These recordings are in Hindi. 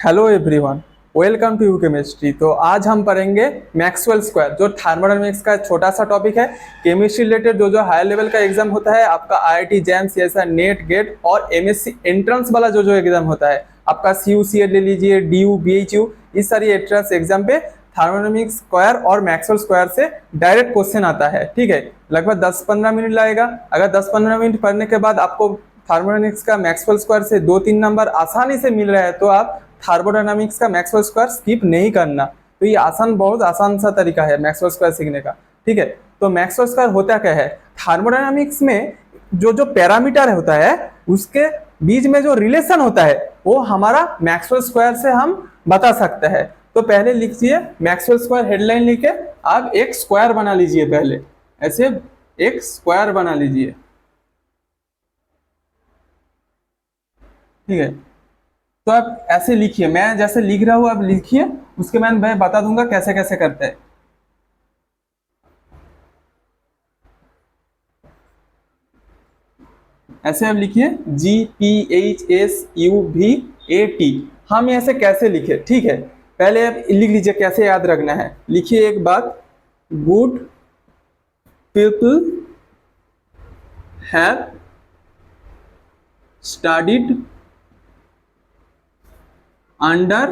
Hello everyone, welcome to you chemistry. तो आज हम पढ़ेंगे मैक्सवेल स्क्वायर, जो थर्मोडायनेमिक्स का छोटा सा टॉपिक है। केमिस्ट्री रिलेटेड जो जो हायर लेवल का एग्जाम होता है आपका आईआईटी जैम सीएसआ नेट गेट और एमएससी एंट्रेंस वाला जो जो एग्जाम होता है आपका सीयूसीए ले लीजिए, डीयू बीएचयू, इस सारी एंट्रेंस एग्जाम पे थर्मोडायनेमिक्स स्क्वायर और मैक्सवेल स्क्वायर से डायरेक्ट क्वेश्चन आता है। ठीक है, लगभग 10-15 मिनट लगेगा। अगर 10-15 मिनट पढ़ने के बाद आपको थर्मोडायनेमिक्स का मैक्सवेल स्क्वायर से 2-3 नंबर आसानी से मिल रहा है तो आप थर्मोडायनामिक्स का मैक्सवेल स्क्वायर स्किप नहीं करना। तो ये बहुत आसान सा तरीका है मैक्सवेल स्क्वायर सीखने का। ठीक है, तो मैक्सवेल स्क्वायर होता क्या है? थर्मोडायनामिक्स में जो जो पैरामीटर होता है उसके बीच में जो रिलेशन होता है वो हमारा मैक्सवेल स्क्वायर से हम बता सकते हैं। तो पहले लिखिए मैक्सवेल स्क्वायर, हेडलाइन लिखे आप एक स्क्वायर बना लीजिए। पहले ऐसे एक स्क्वायर बना लीजिए। ठीक है, तो आप ऐसे लिखिए, मैं जैसे लिख रहा हूं आप लिखिए, उसके बाद मैं बता दूंगा कैसे कैसे करते हैं। ऐसे आप लिखिए GPHSUVAT। हम ऐसे कैसे लिखे? ठीक है, पहले आप लिख लीजिए कैसे याद रखना है। लिखिए एक बात, good people have studied under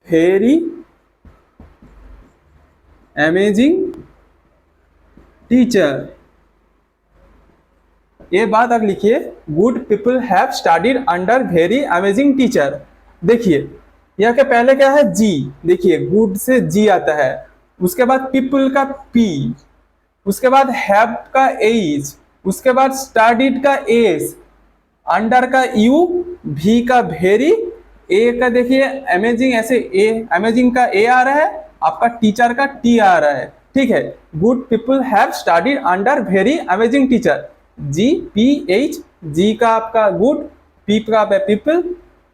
very amazing teacher। ये बात आप लिखिए, good people have studied under very amazing teacher. देखिए यह के पहले क्या है? जी। देखिए गुड से जी आता है, उसके बाद पीपल का पी, उसके बाद हैव का एच, उसके बाद स्टडीड का एस, अंडर का यू, भी का वेरी, ए का देखिए अमेजिंग, ऐसे ए अमेजिंग का ए आ रहा है, आपका टीचर का टी आ रहा है। ठीक है, good people have studied under very amazing teacher. G P H, G का आपका गुड, पी का पीपल,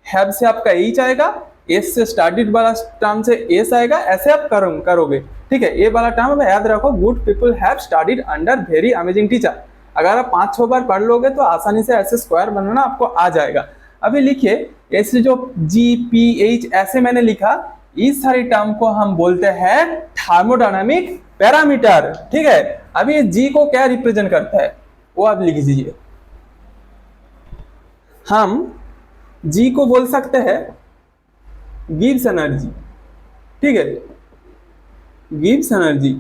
हैव से आपका एच आएगा, एस से स्टडीड वाला टर्म से एस आएगा। ऐसे आप करोगे। ठीक है, ये वाला टर्म याद रखो, good people have studied under very amazing teacher. अगर आप 5-6 बार पढ़ लोगे तो आसानी से ऐसे स्क्वायर बनाना आपको आ जाएगा। अभी लिखिए ऐसे जो GPH ऐसे मैंने लिखा, इस सारी टर्म को हम बोलते हैं थर्मोडायनामिक पैरामीटर। ठीक है, अभी ये G को क्या रिप्रेजेंट करता है वो आप लिख दीजिए। हम G को बोल सकते हैं गिव्स एनर्जी। ठीक है, गिव्स एनर्जी।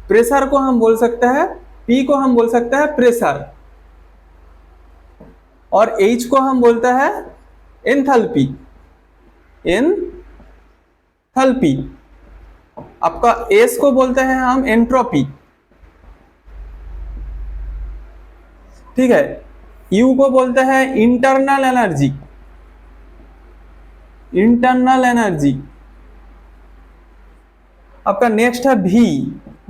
प्रेशर को हम बोल सकते हैं, P को हम बोल सकते हैं प्रेशर, और H को हम बोलते हैं एंथैल्पी। एंथैल्पी। आपका S को बोलते हैं हम एंट्रोपी। ठीक है, U को बोलते हैं इंटरनल एनर्जी। Internal energy. आपका नेक्स्ट है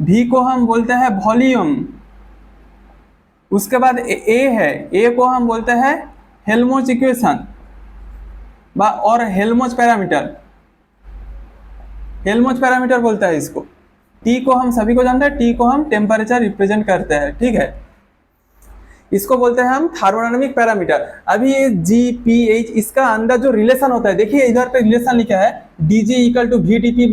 V को हम बोलते हैं वॉल्यूम। उसके बाद ए है, ए को हम बोलते हैं हेल्महोल्ट्ज इक्वेशन और हेल्महोल्ट्ज पैरामीटर। हेल्महोल्ट्ज पैरामीटर बोलता है इसको। टी को हम सभी को जानते हैं, टी को हम टेम्परेचर रिप्रेजेंट करते हैं। ठीक है, इसको बोलते हैं हम थर्मोडायनामिक पैरामीटर। अभी ये GPH, इसका अंदर जो रिलेशन होता है, देखिए इधर पे रिलेशन लिखा है DG = VDP -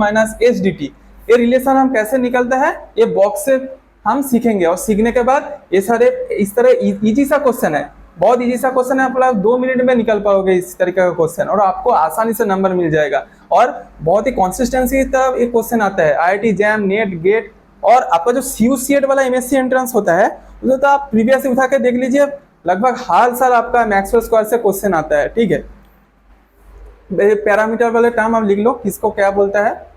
SDT। ये रिलेशन हम कैसे निकलता है ये बॉक्स से हम सीखेंगे, और सीखने के बाद ये सारे इस तरह इजी सा क्वेश्चन है, बहुत इजी सा क्वेश्चन है। आप लोग 2 मिनट में निकल पाओगे इस तरीके का क्वेश्चन, और आपको आसानी से नंबर मिल जाएगा। और बहुत ही कंसिस्टेंसी की तरह ये क्वेश्चन आता है आईआईटी जैम नेट गेट। और आपका जो सीयूसीएट वाला एमएससी एंट्रेंस होता है उसे तो आप प्रीवियस उठा के देख लीजिए, लगभग हर साल आपका मैक्सवेल स्क्वायर से क्वेश्चन आता है। ठीक है, पैरामीटर वाले टर्म आप लिख लो, किसको क्या बोलता है।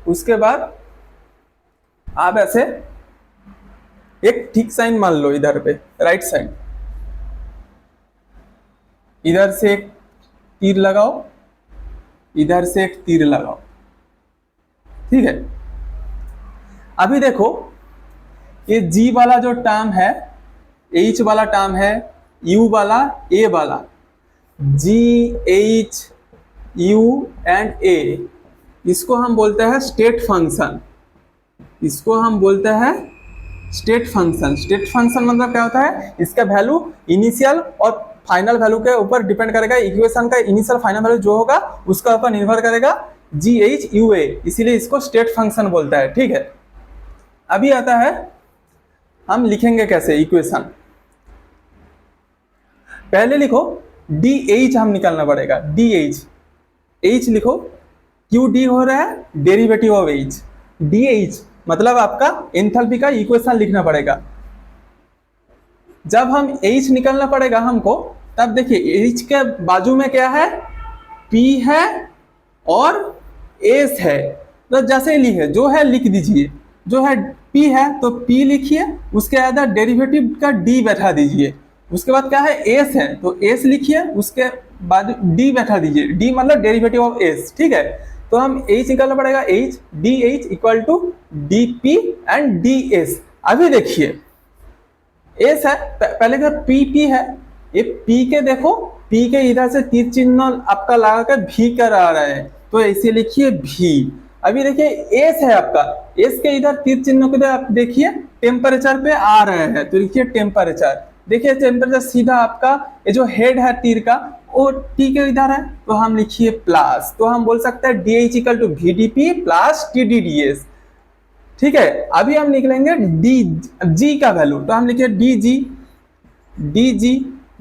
उसके बाद आप ऐसे एक ठीक साइन मान लो इधर पे, राइट साइड। इधर से एक तीर लगाओ, इधर से एक तीर लगाओ। ठीक है, अभी देखो ये G वाला जो टर्म है, H वाला टर्म है, U वाला, A वाला, G H U and A, इसको हम बोलते हैं स्टेट फंक्शन। इसको हम बोलते हैं स्टेट फंक्शन मतलब क्या होता है, इसका वैल्यू इनिशियल और फाइनल वैल्यू के ऊपर डिपेंड करेगा। इक्वेशन का इनिशियल फाइनल वैल्यू जो होगा उसका ऊपर निर्भर करेगा GH UA, इसीलिए इसको स्टेट फंक्शन बोलता है। ठीक है, अभी आता है हम लिखेंगे कैसे इक्वेशन। पहले लिखो DH हम निकालना पड़ेगा, H लिखो, QD हो रहा है डेरिवेटिव ऑफ H, DH मतलब आपका एंथैल्पी का इक्वेशन लिखना पड़ेगा। जब हम H निकालना पड़ेगा हमको, तब देखिए H के बाजू में क्या है, P है और S है, तो जैसे लिखे जो है लिख दीजिए, जो है P है तो P लिखिए, उसके बाद डेरिवेटिव का D बैठा दीजिए, उसके बाद क्या है S है तो S लिखिए, उसके बाद D बैठा दीजिए, D मतलब डेरिवेटिव ऑफ S। ठीक है, तो हम H निकालना पड़ेगा, DH equal to DP and DS। अभी देखिए S है, पहले का PP है, ये P के देखो, P के इधर से तीर चिन्ह आपका लगा कर V कर आ रहा है, तो ऐसे लिखिए V। अभी देखिए S है आपका, S के इधर तीर चिन्ह को आप देखिए टेम्परेचर पे आ रहे हैं, तो लिखिए टेम्परेचर। देखिए टेम्परेचर सीधा आपका ये जो हेड है तीर का वो T के इधर है, तो हम लिखिए प्लस, तो हम बोल सकते हैं DH equal to VDP plus TDDS। ठीक है, अभी हम निकलेंगे DG का वैल्यू, तो हम लिखिए DG।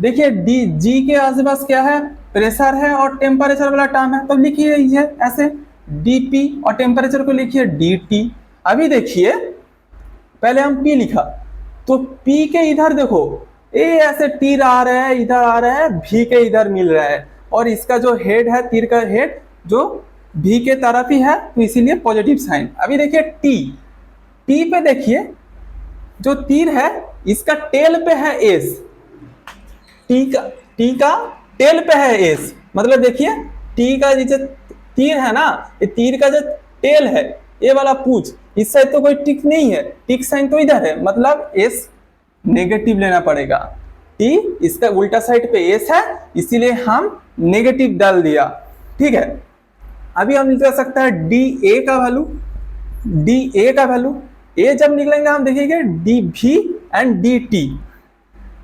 देखिए DG के आसपास क्या है, प्रेशर है और टेम्परेचर वाला टर्म है, तो लिखिए ऐसे DP और टेम्परेचर को लिखिए DT। अभी देखिए पहले हम P लिखा, तो P के इधर देखो ये ऐसे तीर आ रहा है, इधर आ रहा है, V के इधर मिल रहा है, और इसका जो हेड है तीर का हेड जो V के तरफ ही है, तो इसीलिए पॉजिटिव साइन। अभी देखिए T पे देखिए जो तीर है इसका टेल पे है S, T का टेल पे है S, मतलब देखिए T का जो तीर है ना, ये तीर का जो टेल है ये वाला पूछ, इस साइड तो कोई टिक नहीं है, टिक साइन तो इधर है, मतलब S नेगेटिव लेना पड़ेगा। T इसका उल्टा साइड पे S है, इसीलिए हम नेगेटिव डाल दिया। ठीक है, अभी हम निकल सकता है DA का वैल्यू, A जब निकलेंगे हम देखिएगा DV एंड DT।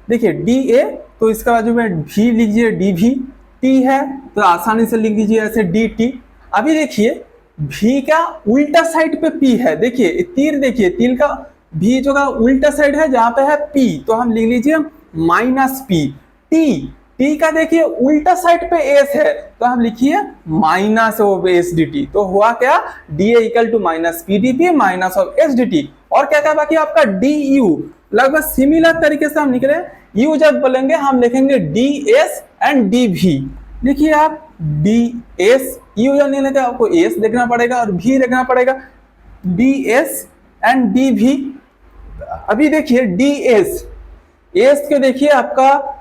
देखिए DA तो इसका बाजू में V लीजिए, DV, T है तो आसानी से लिख दीजिए ऐसे DT। अभी देखिए V का उल्टा साइड पे P है, देखिए तीर, देखिए तीर का V जो का उल्टा साइड है जहां पे है P, तो हम लिख लीजिए -P। T का देखिए उल्टा साइड पे S है, तो हम लिखिए -SDT। तो हुआ क्या, DA equal to -PDP -SDT। और क्या क्या बाकी आपका DU, लगभग सिमिलर तरीके से हम निकले। U जब बोलेंगे हम लिखेंगे DS एंड DV। लिखिए आप DS, U जब नहीं लिखा आपको S देखना पड़ेगा और V देखना पड़ेगा, DS एंड DV। अभी देखिए DS, S के देखिए आपका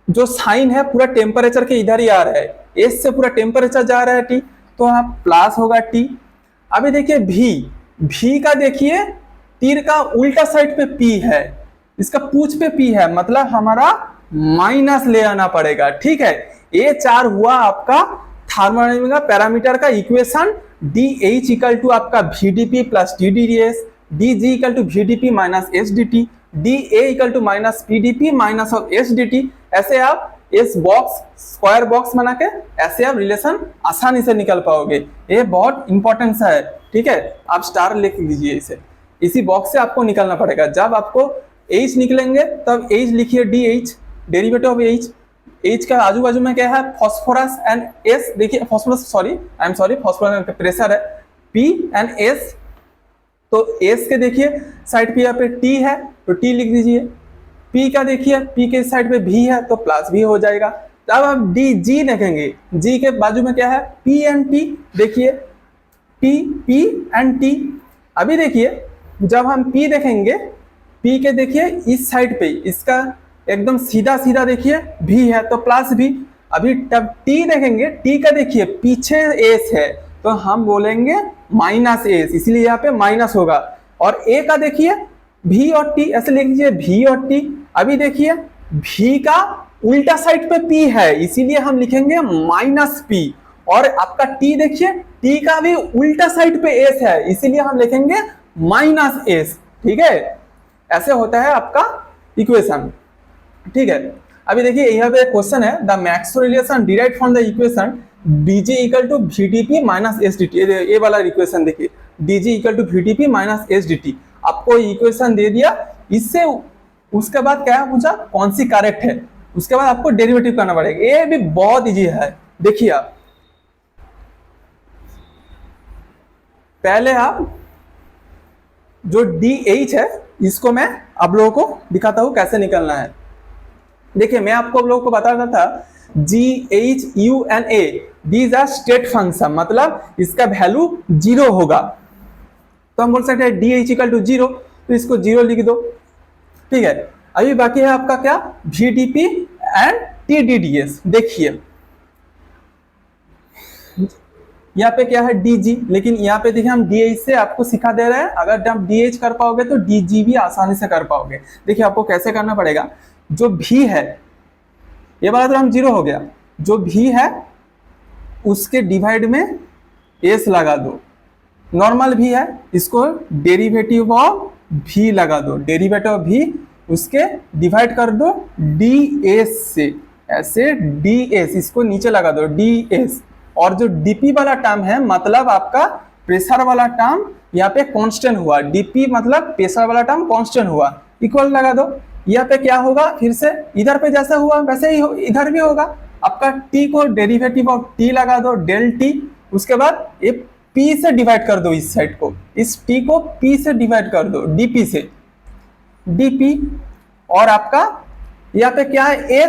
जो साइन है पूरा टेम्परेचर के इधर ही आ रहा है, S से पूरा टेम्परेचर जा रहा है T, तो आप प्लस होगा T। अभी देखिए V का देखिए तीर का उल्टा साइड पे P है, इसका पूंछ पे P है, मतलब हमारा माइनस ले आना पड़ेगा। ठीक है, ये 4 हुआ आपका थर्मोडायनामिक का पैरामीटर का इक्वेशन। DH इक्वल टू आपका VDP plus TDDS, DG equal to VDP minus SDT, DA equal to minus PDP minus of SDT। ऐसे आप इस बॉक्स स्क्वायर बॉक्स बना के ऐसे आप रिलेशन आसानी से निकल पाओगे, ये बहुत इंपॉर्टेंट सा है। ठीक है, आप स्टार लिख लीजिए इसे, इसी बॉक्स से आपको निकलना पड़ेगा। जब आपको H निकलेंगे तब H लिखिए DH, डेरिवेटिव ऑफ H का आजू बाजू में क्या है, फॉस्फोरस एंड S। देखिए फॉस्फोरस, फॉस्फोरस प्रेशर है, P एंड S। तो S के देखिए साइड पे यहाँ पे T है तो T लिख दीजिए, P का देखिए P के साइड पे V है तो प्लस V हो जाएगा। जब आप DG देखेंगे, G के बाजू में क्या है, P एंड T। देखिए P एंड T। अभी देखिए जब हम P देखेंगे, P के देखिए इस साइड पे इसका एकदम सीधा सीधा देखिए V है तो प्लस V। अभी तब T देखेंगे, T का देखिए पीछे S है तो हम बोलेंगे माइनस S, इसलिए यहाँ पे माइनस होगा। और A का देखिए V और T, ऐसे लिख लीजिए V और T। अभी देखिए V का उल्टा साइड पे P है, इसीलिए हम लिखेंगे -P। और आपका T देखिए, T का भी उल्टा साइड पे S है, इसीलिए हम लिखेंगे -S। ठीक है, ऐसे होता है आपका इक्वेशन, ठीक है। अभी देखिए यहाँ पे क्वेश्चन है, the Maxwell relation derived from the equation dg equal to vdp minus sdt। ये वाला इक्वेशन देखिए, dg equal to vdp minus sdt, आपको इक्वेशन दे दिया, इससे उसके बाद क्या पूछा, कौन सी करेक्ट है, उसके बाद आपको डेरिवेटिव करना पड़ेगा। ये भी बहुत इजी है, देखिए आप पहले आप जो DH है इसको मैं आप लोगों को दिखाता हूं कैसे निकलना है। देखिए मैं आपको आप लोगों को बता रहा था GHUNA these are state function, मतलब इसका वैल्यू 0 होगा, तो हम बोल सकते हैं DH इक्वल टू 0, तो इसको 0 लिख दो, ठीक है। अभी बाकी है आपका क्या, VDP एंड TDDS। देखिए यहाँ पे क्या है DG, लेकिन यहाँ पे देखिए हम DH से आपको सिखा दे रहे हैं, अगर आप DH कर पाओगे तो DG भी आसानी से कर पाओगे। देखिए आपको कैसे करना पड़ेगा, जो भी है ये वाला तो हम 0 हो गया, जो भी है उसके डिवाइड में S लगा दो, नॉर्मल भी है इसको डेरिवेटिव ऑफ V लगा दो, डेरिवेटिव ऑफ V उसके डिवाइड कर दो DS से, ऐसे DS इसको नीचे लगा दो DS, और जो DP वाला टर्म है मतलब आपका प्रेशर वाला टर्म यहाँ पे कांस्टेंट हुआ, DP मतलब प्रेशर वाला टर्म कांस्टेंट हुआ, इक्वल लगा दो। यहाँ पे क्या होगा, फिर से इधर पे जैसा हुआ वैसे ही इधर भी होगा, आपका T को डेरिवेटिव ऑफ T लगा दो डेल T, उसके बाद ये P से डिवाइड कर दो, इस साइड को, इस T को P से डिवाइड कर दो, DP से DP, और आपका यहाँ पे क्या है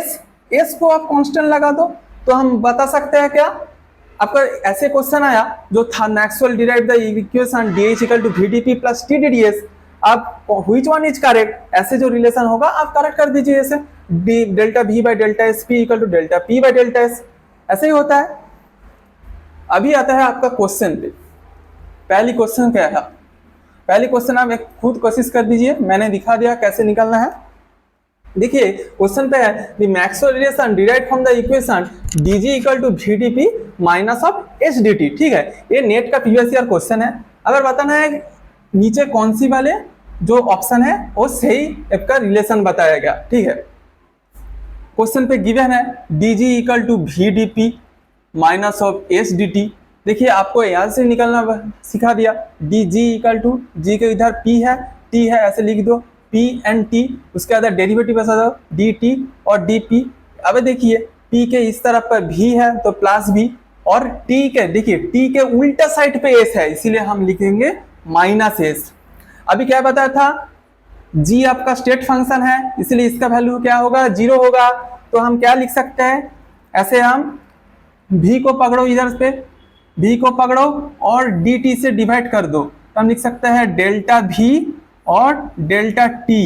S को आप कांस्टेंट लगा दो। तो हम बता सकते हैं क्या, आपका ऐसे क्वेश्चन आया जो था Maxwell derived the equation DH equal to VDP plus TDDS, आप व्हिच वन इज करेक्ट, ऐसे जो रिलेशन होगा आप करेक्ट कर दीजिए, ऐसे delta V by delta SP equal to delta P by delta S, ऐसे ही होता है। अभी आता है आपका क्वेश्चन पे, पहली क्वेश्चन क्या है, पहली क्वेश्चन आप एक खुद कोशिश कर दीजिए, मैंने दिखा दिया कैसे निकालना है। देखिए क्वेश्चन पे है the Maxwell relation derived from the equation DG equal to VDP minus of SDT, ठीक है। ये नेट का प्रीवियस ईयर क्वेश्चन है। अगर बताना है नीचे कौन सी वाले जो ऑप्शन है वो सही आपका रिलेशन बताया गया, ठीक है। क्वेश्चन पे गिवन है DG equal to VDP minus of SDT। देखिए आपको यहाँ से निकलना सिखा दिया, DG इक्वल टू G के इधर P है T है, ऐसे लिख दो P एंड T, उसके बाद डेरिवेटिव ऐसा दो DT और DP। अब देखिए P के इस तरफ पर V है तो प्लस V, और T के देखिए T के उल्टा साइड पे S है, इसीलिए हम लिखेंगे माइनस S। अभी क्या बताया था, G आपका स्टेट फंक्शन है, इसलिए इसका वैल्यू क्या होगा, 0 होगा, तो हम क्या लिख सकते हैं, ऐसे हम V को पकड़ो, इधर पे V को पकड़ो और DT से डिवाइड कर दो, तो हम लिख सकते हैं डेल्टा V और डेल्टा T।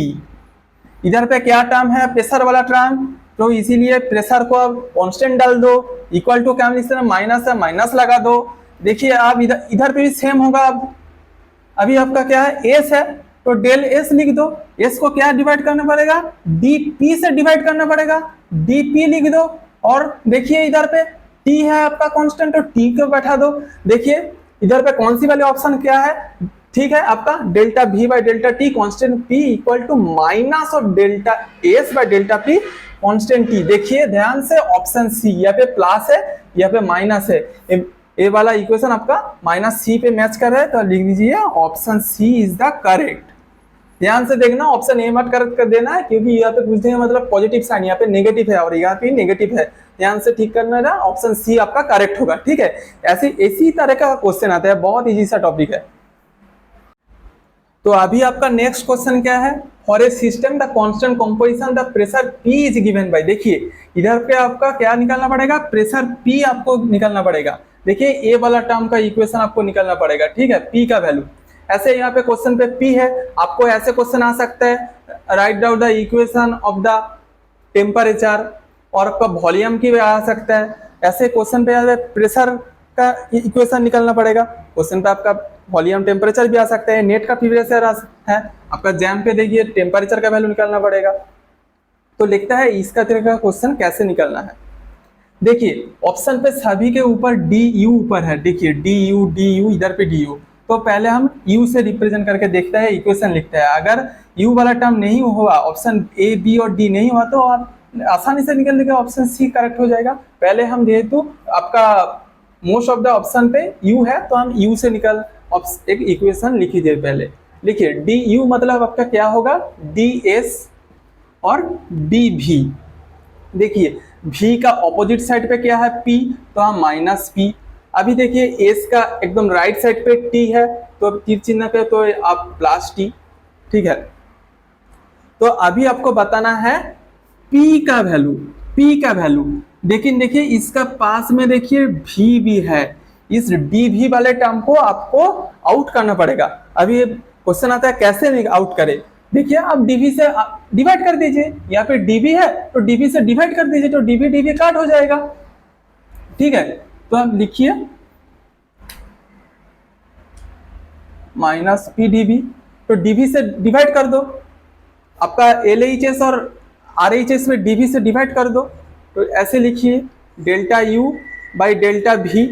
इधर पे क्या टर्म है, प्रेशर वाला टर्म, तो इसीलिए प्रेशर को अब कांस्टेंट डाल दो, इक्वल टू क्या लिख सकते हैं, माइनस है, माइनस लगा दो। देखिए आप इधर पे भी सेम होगा, अब अभी आपका क्या है S है तो डेल S लिख दो, S को क्या डिवाइड करना पड़ेगा, DP से डिवाइड करना पड़ेगा, DP लिख दो, और देखिए इधर पे T है आपका कांस्टेंट, तो T को बैठा दो। देखिए इधर पे कौन सी वाली ऑप्शन क्या है, ठीक है, आपका delta V by delta T constant P equal to minus of delta S by delta P constant T। देखिए ध्यान से ऑप्शन C, यहाँ पे प्लस है यहाँ पे माइनस है, ए वाला इक्वेशन आपका माइनस C पे मैच कर रहा है, तो लिख दीजिए option C is the correct. ध्यान से देखना, ऑप्शन ए मत कर देना है, क्योंकि यहाँ पे पूछते हैं मतलब पॉजिटिव साइन, यहाँ पे नेगेटिव है और यहाँ पे नेगेटिव है, ध्यान से ठीक करना है, ऑप्शन सी आपका करेक्ट होगा, ठीक है। ऐसे इसी तरह का क्वेश्चन आता है, बहुत इजी सा टॉपिक है। तो अभी आपका नेक्स्ट क्वेश्चन क्या है, for a system the constant composition the pressure P is given by. देखिए इधर पे आपका क्या निकालना पड़ेगा, प्रेशर P आपको निकालना पड़ेगा। देखिए ए वाला टर्म का इक्वेशन आपको निकालना पड़ेगा, ठीक है, P का वैल्यू। ऐसे यहाँ पे क्वेश्चन पे P है, आपको ऐसे क्वेश्चन आ सकता है, write down the equation of the temperature, और आपका वॉल्यूम की भी आ सकता है। ऐसे क्वेश्चन पे प्रेशर का इक्वेशन निकालना पड़ेगा, क्वेश्चन पे आपका वॉल्यूम टेम्परेचर भी आ सकता है, नेट का प्रीवियस ईयर है आपका, जैम पे देखिए टेम्परेचर का वैल्यू निकालना पड़ेगा। तो लिखता है इसका तरह का क्वेश्चन कैसे निकालना है। देखिए ऑप्शन पे सभी के ऊपर DU ऊपर है, देखिए DU इधर पे DU, तो पहले हम U से रिप्रेजेंट करके देखते हैं, इक्वेशन लिखते हैं। अगर यू वाला टर्म नहीं हुआ, ऑप्शन ए बी और डी नहीं हुआ, तो आप आसानी से निकल लेंगे, ऑप्शन सी करेक्ट हो जाएगा। पहले हम जेहेतु आपका मोस्ट ऑफ द ऑप्शन पे यू है तो हम यू से निकल एक इक्वेशन लिख दीजिए। पहले लिखिए डी यू मतलब आपका क्या होगा, डी एस और डी भी। देखिए भी का ऑपोजिट साइड पे क्या है पी, तो हम माइनस पी। अभी देखिए एस का एकदम राइट साइड पे टी है तो तीर चिन्ह पे तो आप प्लस टी, ठीक है। तो अभी आपको बताना है P का वैल्यू, P का वैल्यू। लेकिन देखिए इसका पास में देखिए V भी है, इस DV वाले टर्म को आपको आउट करना पड़ेगा। अभी ये क्वेश्चन आता है कैसे आउट करें। देखिए आप DV से डिवाइड कर दीजिए, यहाँ पे DV है तो DV से डिवाइड कर दीजिए तो DV DV काट हो जाएगा, ठीक है। तो आप लिखिए माइनस PDV, तो DV से डिवाइड कर दो, आपका LHS और RHS में DV से डिवाइड कर दो, तो ऐसे लिखिए delta U by delta V।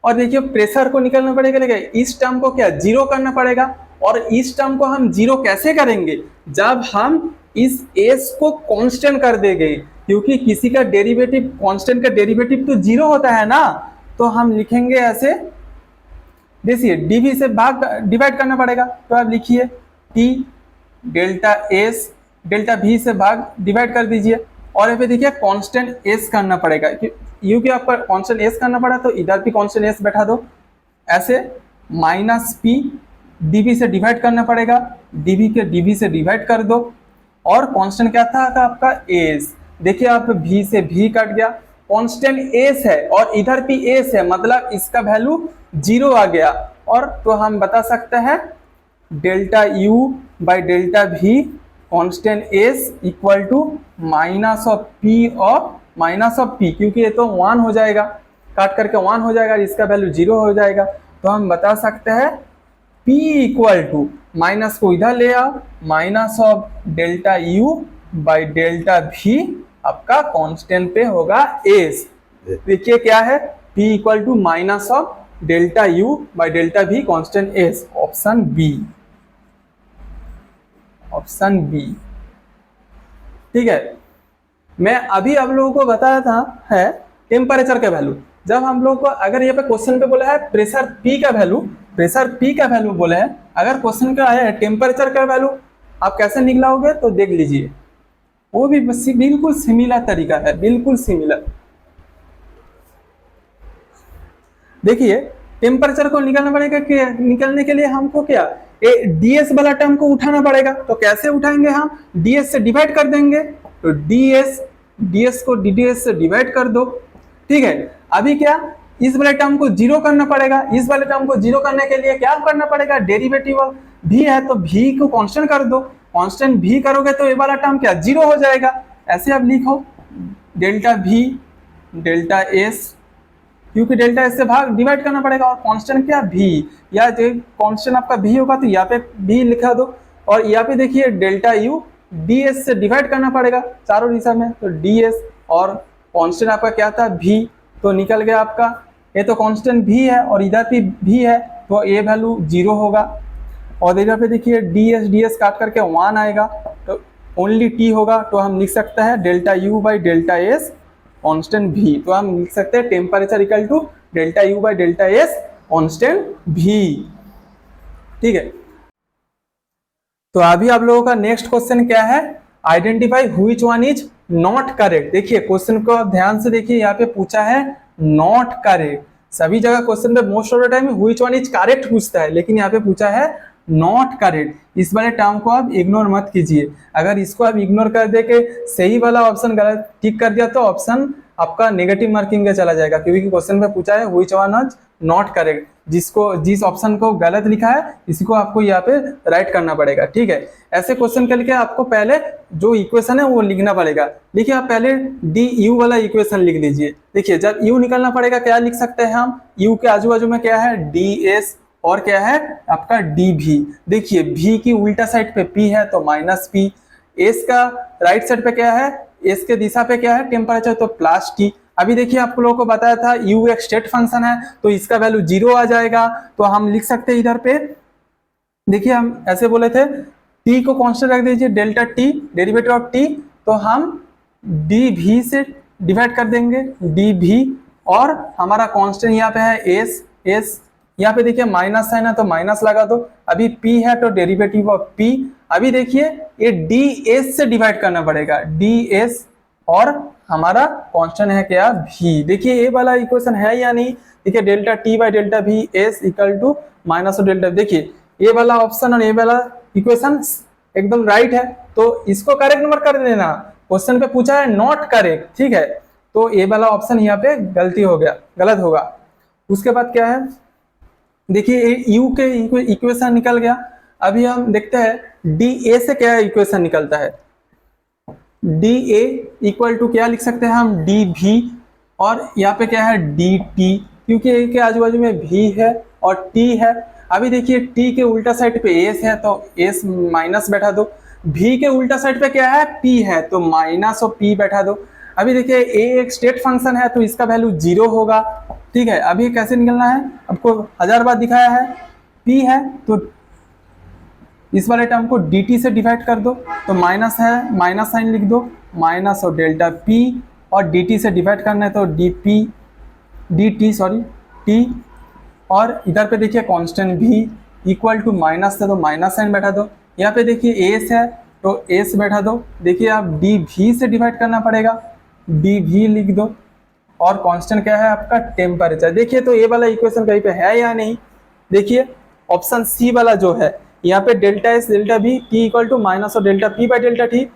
और देखिए प्रेशर को निकालना पड़ेगा, लेकिन इस टर्म को क्या जीरो करना पड़ेगा। और इस टर्म को हम जीरो कैसे करेंगे, जब हम इस S को कांस्टेंट कर देंगे, क्योंकि किसी का डेरिवेटिव कांस्टेंट का डेरिवेटिव तो जीरो होता है ना। तो हम लिखेंगे ऐसे, देखिए DV से भाग डिवाइड करना पड़ेगा, तो आप लिखिए T delta S delta V से भाग डिवाइड कर दीजिए। और यहाँ पे देखिए कांस्टेंट S करना पड़ेगा, यू की आपका कांस्टेंट S करना पड़ा तो इधर भी कांस्टेंट S बैठा दो। ऐसे माइनस P DV से डिवाइड करना पड़ेगा, DV के DV से डिवाइड कर दो। और कांस्टेंट क्या था आपका S, देखिए आप V से V कट गया, कांस्टेंट S है और इधर भी S है, मतलब इसका वैल्यू जीरो आ गया। और तो हम बता सकते हैं delta U by delta V constant S equal to minus of P और माइनस ऑफ P, क्योंकि ये तो 1 हो जाएगा, काट करके 1 हो जाएगा, इसका वैल्यू 0 हो जाएगा। तो हम बता सकते हैं P इक्वल टू, माइनस को इधर ले आओ, minus of delta U by delta V आपका कांस्टेंट पे होगा S। देखिए क्या है P equal to minus of delta U by delta V constant S, option B, option B, ठीक है। मैं अभी आप लोगों को बताया था है टेम्परेचर का वैल्यू। जब हम लोग को अगर ये पे क्वेश्चन पे बोला है प्रेशर P का वैल्यू, प्रेशर P का वैल्यू बोले हैं, अगर क्वेश्चन का है टेम्परेचर का वैल्यू, आप कैसे निकलाओगे तो देख लीजिए, वो भी बिल्कुल सिमिलर तरीका है, बिल्कुल सिमिलर। देखिए टेम्परेचर को निकालना पड़ेगा, निकलने के लिए हमको क्या DS वाला टर्म को उठाना पड़ेगा। तो कैसे उठाएंगे हम, DS से डिवाइड कर देंगे, तो DS को DDS से डिवाइड कर दो, ठीक है। अभी क्या इस वाले टर्म को जीरो करना पड़ेगा, इस वाले टर्म को जीरो करने के लिए क्या करना पड़ेगा, डेरिवेटिव V है तो V को कांस्टेंट कर दो, कांस्टेंट V करोगे तो ये वाला टर्म क्या जीरो हो जाएगा। ऐसे आप लिखो डेल्टा V डेल्टा S, क्योंकि डेल्टा S से भाग डिवाइड करना पड़ेगा, और कांस्टेंट क्या V, या जो कांस्टेंट आपका V होगा तो यहाँ पे V लिखा दो। और यहाँ पे देखिए डेल्टा U DS से डिवाइड करना पड़ेगा चारों दिशा में, तो DS और कांस्टेंट आपका क्या था V, तो निकल गया आपका, ये तो कांस्टेंट V है और इधर भी V है, तो ये वैल्यू 0 होगा। और इधर पे देखिए DS काट करके 1 आएगा, तो ओनली T होगा, तो हम लिख सकते हैं delta U by delta S constant V। तो हम लिख सकते हैं temperature equal to delta U by delta S constant V, ठीक है। तो अभी आप लोगों का नेक्स्ट क्वेश्चन क्या है, identify which one is not correct. देखिए क्वेश्चन को आप ध्यान से देखिए, यहाँ पे पूछा है नॉट करेक्ट। सभी जगह क्वेश्चन पे most of the time which one is correct पूछता है, लेकिन यहाँ पे पूछा है नॉट करेक्ट। इस वाले टर्म को आप इग्नोर मत कीजिए, अगर इसको आप इग्नोर कर दे के सही वाला ऑप्शन गलत टिक कर दिया तो ऑप्शन आपका नेगेटिव मार्किंग में चला जाएगा, क्योंकि क्वेश्चन में पूछा है which one is not correct. जिस ऑप्शन को गलत लिखा है इसी को आपको यहाँ पे राइट करना पड़ेगा, ठीक है। ऐसे क्वेश्चन के लिए आपको पहले जो इक्वेशन है वो लिखना पड़ेगा। देखिए आप पहले DU वाला इक्वेशन लिख लीजिए। देखिए जब U निकालना पड़ेगा क्या लिख सकते हैं हम, U के आजू बाजू में क्या है DS और क्या है आपका DV। देखिए V की उल्टा साइड पे P है तो माइनस P, S का राइट साइड पे क्या है, S के दिशा पे क्या है टेम्परेचर, तो प्लस T। अभी देखिए आप लोगों को बताया था U एक स्टेट फंक्शन है तो इसका वैल्यू 0 आ जाएगा, तो हम लिख सकते हैं इधर पे। देखिए हम ऐसे बोले थे टी को कांस्टेंट रख दीजिए, delta T derivative of T, तो हम डी भी से डिवाइड कर देंगे, डी भी, और हमारा कांस्टेंट यहाँ पे है एस, एस यहाँ पे देखिए माइनस साइन है तो माइनस लगा दो, अभी p है तो डेरिवेटिव ऑफ p, अभी देखिए ये ds से डिवाइड करना पड़ेगा, ds, और हमारा कांस्टेंट है क्या v। देखिए ये वाला इक्वेशन है या नहीं, देखिए delta t by delta v s equal to minus of delta, देखिए ये वाला ऑप्शन और ये वाला इक्वेशन एकदम राइट है, तो इसको करेक्ट नंबर कर देना। क्वेश्चन पे पूछा है नॉट करेक्ट, ठीक है, तो ये वाला ऑप्शन यहाँ पे गलती हो गया, गलत होगा। उसके बाद क्या है, देखिए u के इक्वेशन निकल गया, अभी हम देखते हैं dA से क्या इक्वेशन निकलता है। dA इक्वल टू क्या लिख सकते हैं हम, dV, और यहाँ पे क्या है dt, क्योंकि a के आजू बाजू में v है और t है। अभी देखिए t के उल्टा साइड पे s है तो s माइनस बैठा दो, v के उल्टा साइड पे क्या है p है तो माइनस और p बैठा दो। अभी देखिए a एक स्टेट फंक्शन है तो इसका वैल्यू 0 होगा, ठीक है। अभी कैसे निकलना है, आपको 1000 बार दिखाया है, p है तो इस वाले टर्म को dt से डिवाइड कर दो, तो माइनस है, माइनस साइन लिख दो, माइनस और डेल्टा p, और dt से डिवाइड करना है तो dt सॉरी t, और इधर पे देखिए constant v equal to minus है तो माइनस साइन बैठा दो, यहाँ पे देखिए s है तो s बैठा दो, देखिए आप dv से डिवाइड करना पड़ेगा, dv लिख दो, और कांस्टेंट क्या है आपका टेम्परेचर। देखिए तो ये वाला इक्वेशन कहीं पे है या नहीं, देखिए ऑप्शन सी वाला जो है यहाँ पे delta S delta B T equal to minus और delta P by delta T,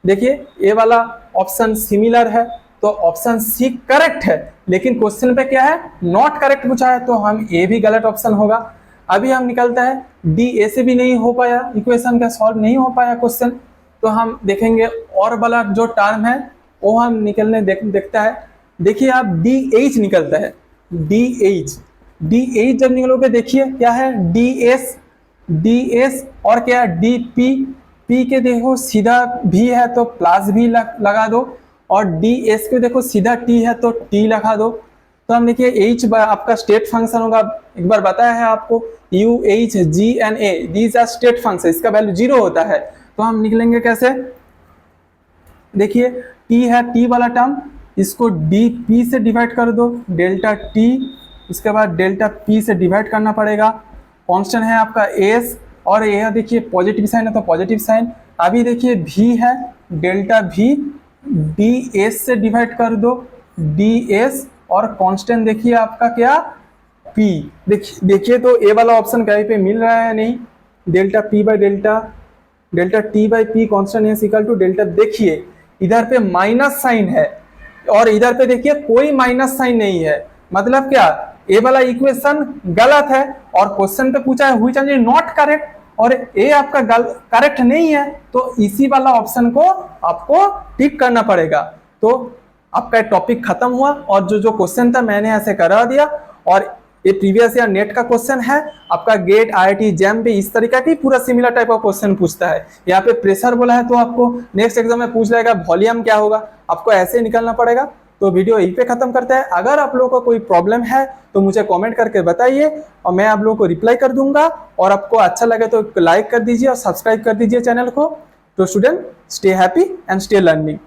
देखिए ये वाला ऑप्शन सिमिलर है तो ऑप्शन सी करेक्ट है, लेकिन क्वेश्चन पे क्या है नॉट करेक्ट पूछा है तो हम ए भी गलत ऑप्शन होगा। अभी हम निकलता है डी ए से भी नहीं हो पाया, इक्वेशन का सॉल्व नहीं हो पाया क्वेश्चन, तो हम देखेंगे और वाला जो टर्म है वो हम निकलने देखता है। देखिए आप डी एच निकलता है, डी एच जब निकलोगे देखिए क्या है डी एस और क्या डी पी के देखो सीधा भी है तो प्लस भी लगा दो, और डी एस के देखो सीधा टी है तो टी लगा दो। तो हम देखिए एच आपका स्टेट फंक्शन होगा, एक बार बताया है आपको, U H G N A these are state function, इसका वैल्यू 0 होता है, तो हम निकलेंगे कैसे, देखिए टी है, टी वाला टर्म इसको डी पी से डिवाइड कर दो, डेल्टा टी, उसके बाद डेल्टा पी से डिवाइड करना पड़ेगा, कांस्टेंट है आपका एस, और यह देखिए पॉजिटिव साइन है तो पॉजिटिव साइन, अभी देखिए भी है डेल्टा भी, डी एस से डिवाइड कर दो, डी एस, और कांस्टेंट देखिए आपका क्या पी, देखिए तो ए वाला ऑप्शन कहीं पे मिल रहा है नहीं, delta P by delta T by P constant S equal to delta, देखिए इधर पे माइनस साइन है और इधर पे देखिए कोई माइनस साइन नहीं है, मतलब क्या ए वाला इक्वेशन गलत है, और क्वेश्चन पे पूछा है व्हिच आंसर नॉट करेक्ट, और ए आपका करेक्ट नहीं है, तो इसी वाला ऑप्शन को आपको टिक करना पड़ेगा। तो आपका टॉपिक खत्म हुआ, और जो क्वेश्चन था मैंने ऐसे करा दिया, और ये प्रीवियस या नेट का क्वेश्चन है आपका, गेट आईआईटी जैम पे इस तरीका की पूरा सिमिलर टाइप का क्वेश्चन पूछता है। यहाँ पे प्रेशर बोला है तो आपको नेक्स्ट एग्जाम में पूछ लेगा वॉल्यूम क्या होगा, आपको ऐसे निकलना पड़ेगा। तो वीडियो यहीं पे खत्म करते हैं। अगर आप लोगों को कोई प्रॉब्लम है तो मुझे कमेंट करके बताइए और मैं आप लोगों को रिप्लाई कर दूंगा, और आपको अच्छा लगे तो लाइक कर दीजिए और सब्सक्राइब कर दीजिए चैनल को। तो student stay happy and stay learning.